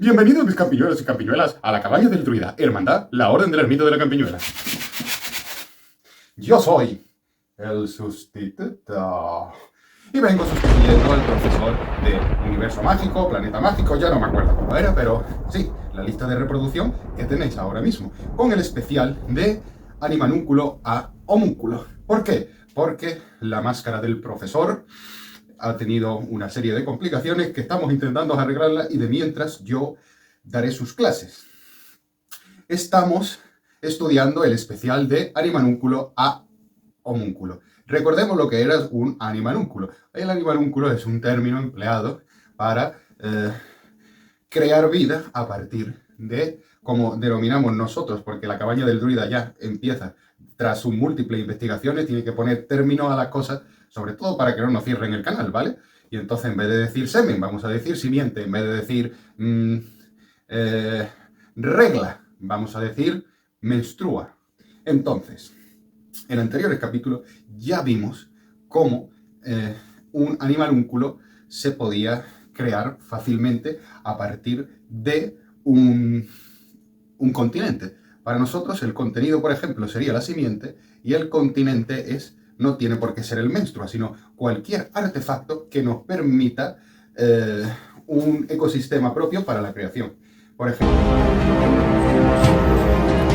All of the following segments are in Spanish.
Bienvenidos mis campiñuelos y campiñuelas a la cabaña del druida, Hermandad, la Orden del Ermito de la Campiñuela. Yo soy el sustituto y vengo sustituyendo al profesor de Universo Mágico, Planeta Mágico, ya no me acuerdo cómo era, pero sí, la lista de reproducción que tenéis ahora mismo, con el especial de Animanúnculo a Homúnculo. ¿Por qué? Porque la máscara del profesor ha tenido una serie de complicaciones que estamos intentando arreglarla y de mientras yo daré sus clases. Estamos estudiando el especial de Animanúnculo a Homúnculo. Recordemos lo que era un animanúnculo. El animanúnculo es un término empleado para crear vida a partir de, como denominamos nosotros, porque la cabaña del druida ya empieza, tras sus múltiples investigaciones, tiene que poner término a las cosas, sobre todo para que no nos cierren el canal, ¿vale? Y entonces en vez de decir semen, vamos a decir simiente, en vez de decir regla, vamos a decir menstrua. Entonces, en anteriores capítulos ya vimos cómo un animalúnculo se podía crear fácilmente a partir de un continente. Para nosotros el contenido, por ejemplo, sería la simiente y el continente no tiene por qué ser el menstrua, sino cualquier artefacto que nos permita un ecosistema propio para la creación. Por ejemplo,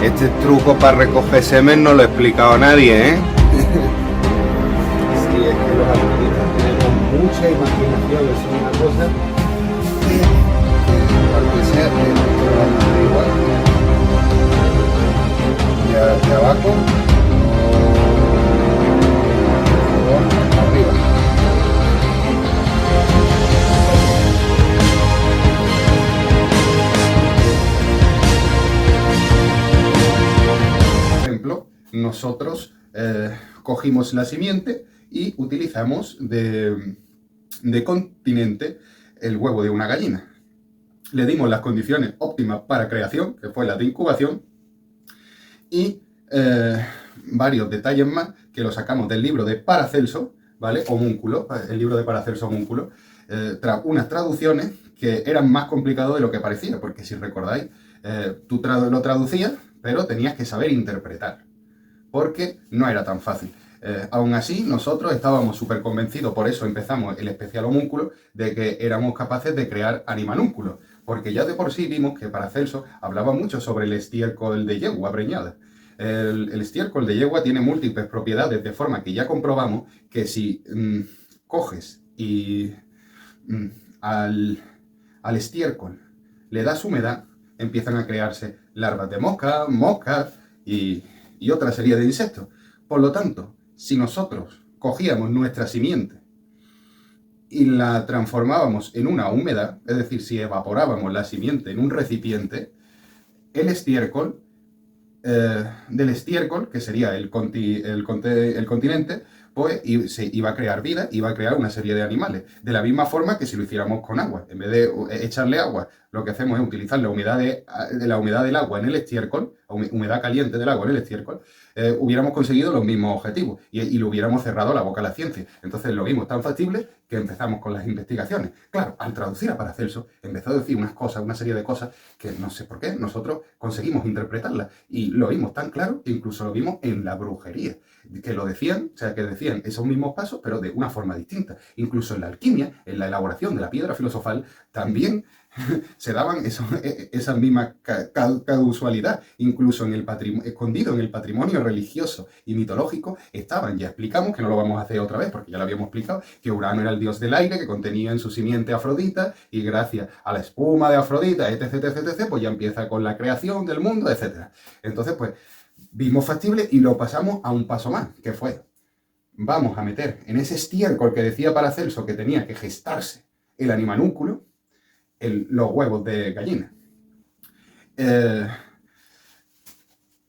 este truco para recoger semen no lo ha explicado nadie, ¿eh? Sí, es que los alpinistas tenemos mucha imaginación, es una cosa que aunque sea igual. De abajo arriba. Por ejemplo, nosotros cogimos la simiente y utilizamos de continente el huevo de una gallina. Le dimos las condiciones óptimas para creación, que fue la de incubación, y varios detalles más que lo sacamos del libro de Paracelso, ¿vale? Homúnculo, el libro de Paracelso Homúnculo, unas traducciones que eran más complicadas de lo que parecía, porque si recordáis, tú lo traducías, pero tenías que saber interpretar, porque no era tan fácil. Aún así, nosotros estábamos súper convencidos, por eso empezamos el especial homúnculo, de que éramos capaces de crear animalúnculos, porque ya de por sí vimos que Paracelso hablaba mucho sobre el estiércol de yegua preñada. El estiércol de yegua tiene múltiples propiedades, de forma que ya comprobamos que si coges y al estiércol le das humedad, empiezan a crearse larvas de mosca, moscas y otra serie de insectos. Por lo tanto, si nosotros cogíamos nuestra simiente y la transformábamos en una humedad, es decir, si evaporábamos la simiente en un recipiente, el estiércol, del estiércol, que sería el continente, pues se iba a crear vida, iba a crear una serie de animales. De la misma forma que si lo hiciéramos con agua. En vez de echarle agua, lo que hacemos es utilizar la humedad la humedad del agua en el estiércol, humedad caliente del agua en el estiércol, hubiéramos conseguido los mismos objetivos y le hubiéramos cerrado la boca a la ciencia. Entonces lo vimos tan factible que empezamos con las investigaciones. Claro, al traducir a Paracelso, empezó a decir unas cosas, una serie de cosas que no sé por qué nosotros conseguimos interpretarlas. Y lo vimos tan claro que incluso lo vimos en la brujería, que lo decían, o sea, que decían esos mismos pasos, pero de una forma distinta. Incluso en la alquimia, en la elaboración de la piedra filosofal, también se daban esa misma causalidad. Incluso escondido en el patrimonio religioso y mitológico estaban. Ya explicamos, que no lo vamos a hacer otra vez porque ya lo habíamos explicado, que Urano era el dios del aire, que contenía en su simiente Afrodita, y gracias a la espuma de Afrodita, etc., pues ya empieza con la creación del mundo, etc. Entonces, pues, vimos factible y lo pasamos a un paso más, que fue, vamos a meter en ese estiércol que decía Paracelso que tenía que gestarse el animalúnculo, los huevos de gallina.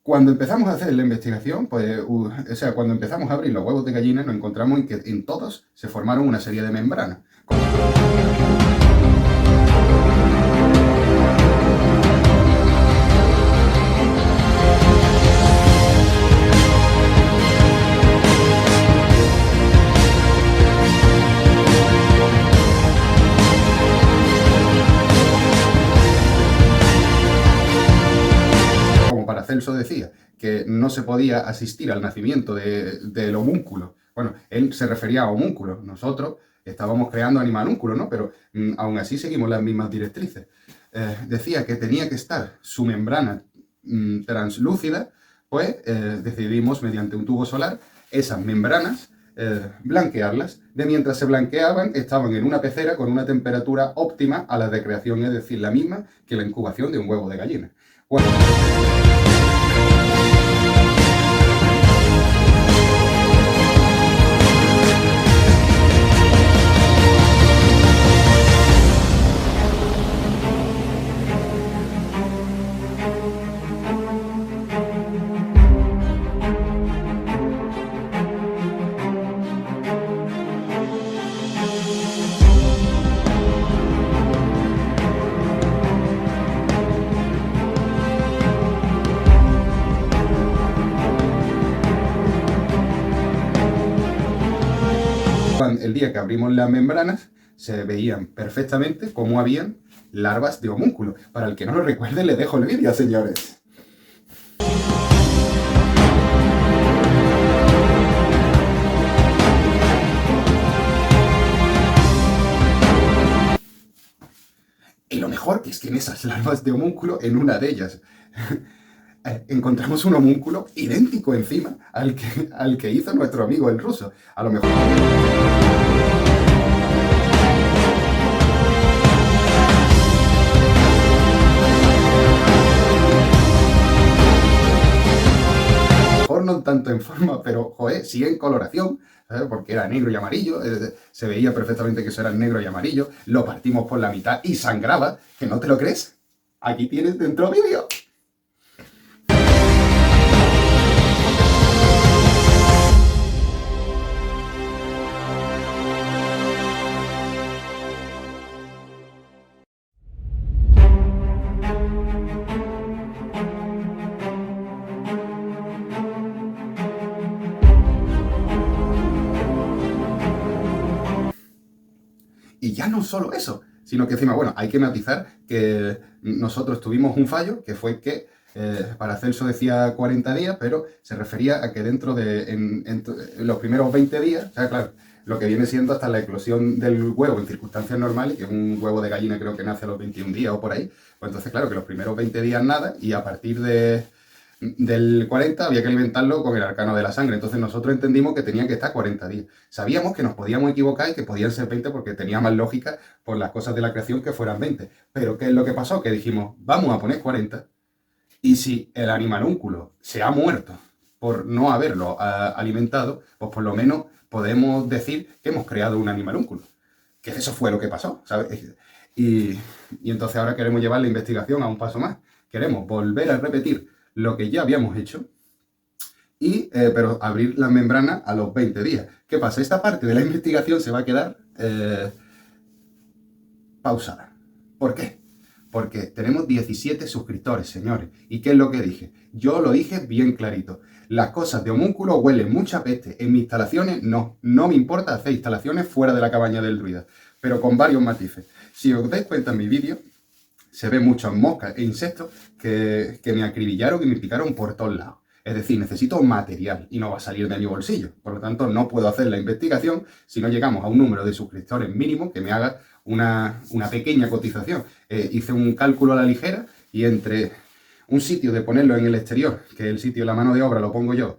Cuando empezamos a hacer la investigación, pues, cuando empezamos a abrir los huevos de gallina, nos encontramos en que en todos se formaron una serie de membranas. Paracelso decía que no se podía asistir al nacimiento del homúnculo. Bueno, él se refería a homúnculo. Nosotros estábamos creando animalúnculos, ¿no? Pero aún así seguimos las mismas directrices. Decía que tenía que estar su membrana translúcida, pues decidimos mediante un tubo solar esas membranas blanquearlas. De mientras se blanqueaban, estaban en una pecera con una temperatura óptima a la de creación, es decir, la misma que la incubación de un huevo de gallina. Bueno. El día que abrimos las membranas, se veían perfectamente cómo habían larvas de homúnculo. Para el que no lo recuerde, le dejo el vídeo, señores. Y lo mejor es que en esas larvas de homúnculo, en una de ellas, encontramos un homúnculo idéntico encima al que hizo nuestro amigo el ruso. A lo mejor... no tanto en forma, pero, joder, sí en coloración, ¿sabes? Porque era negro y amarillo, se veía perfectamente que eso era negro y amarillo, lo partimos por la mitad y sangraba, ¿que no te lo crees? Aquí tienes dentro vídeo. Y ya no solo eso, sino que encima, bueno, hay que matizar que nosotros tuvimos un fallo, que fue que para Celso decía 40 días, pero se refería a que dentro de en los primeros 20 días, o sea, claro, lo que viene siendo hasta la eclosión del huevo en circunstancias normales, que es un huevo de gallina creo que nace a los 21 días o por ahí, pues entonces claro que los primeros 20 días nada, y a partir del 40 había que alimentarlo con el arcano de la sangre. Entonces nosotros entendimos que tenían que estar 40 días. Sabíamos que nos podíamos equivocar y que podían ser 20 porque tenía más lógica por las cosas de la creación que fueran 20. Pero ¿qué es lo que pasó? Que dijimos, vamos a poner 40 y si el animalúnculo se ha muerto por no haberlo alimentado, pues por lo menos podemos decir que hemos creado un animalúnculo. Que eso fue lo que pasó, ¿sabes? Y entonces ahora queremos llevar la investigación a un paso más. Queremos volver a repetir lo que ya habíamos hecho, pero abrir la membrana a los 20 días. ¿Qué pasa? Esta parte de la investigación se va a quedar pausada. ¿Por qué? Porque tenemos 17 suscriptores, señores. ¿Y qué es lo que dije? Yo lo dije bien clarito. Las cosas de homúnculo huelen mucha peste. En mis instalaciones no me importa hacer instalaciones fuera de la cabaña del druida, pero con varios matices. Si os dais cuenta en mi vídeo, se ven muchas moscas e insectos que me acribillaron y me picaron por todos lados. Es decir, necesito material y no va a salir de mi bolsillo. Por lo tanto, no puedo hacer la investigación si no llegamos a un número de suscriptores mínimo que me haga una pequeña cotización. Hice un cálculo a la ligera y entre un sitio de ponerlo en el exterior, que el sitio de la mano de obra lo pongo yo,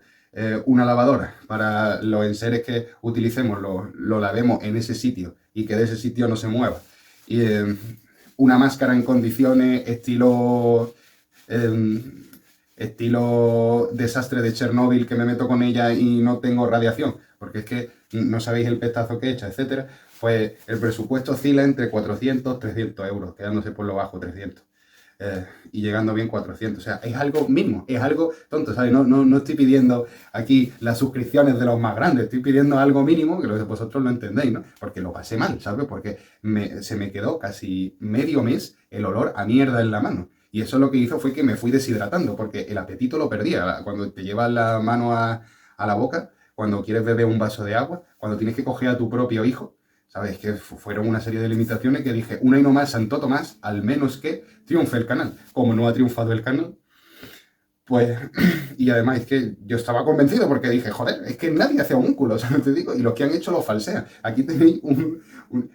una lavadora para los enseres que utilicemos, lo lavemos en ese sitio y que de ese sitio no se mueva. Y una máscara en condiciones estilo desastre de Chernóbil, que me meto con ella y no tengo radiación, porque es que no sabéis el pestazo que he hecho, etcétera. Pues el presupuesto oscila entre 400 300 euros, quedándose por lo bajo 300. Y llegando bien 400. O sea, es algo mínimo, es algo tonto, ¿sabes? No estoy pidiendo aquí las suscripciones de los más grandes, estoy pidiendo algo mínimo que vosotros lo entendéis, ¿no? Porque lo pasé mal, ¿sabes? Porque se me quedó casi medio mes el olor a mierda en la mano. Y eso lo que hizo fue que me fui deshidratando, porque el apetito lo perdía. Cuando te llevas la mano a la boca, cuando quieres beber un vaso de agua, cuando tienes que coger a tu propio hijo, ¿sabes? Que fueron una serie de limitaciones que dije, una y no más, Santo Tomás, al menos que triunfe el canal. Como no ha triunfado el canal, pues... Y además es que yo estaba convencido porque dije, joder, es que nadie hace homúnculos, ¿sabes? Te digo, y los que han hecho lo falsean. Aquí tenéis un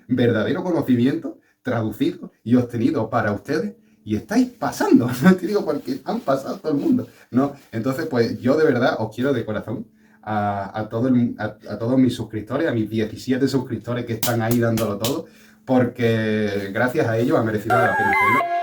verdadero conocimiento traducido y obtenido para ustedes y estáis pasando, ¿no? Te digo, porque han pasado todo el mundo, ¿no? Entonces, pues yo de verdad os quiero de corazón a todos mis suscriptores, a mis 17 suscriptores que están ahí dándolo todo, porque gracias a ellos ha merecido la pena hacerlo.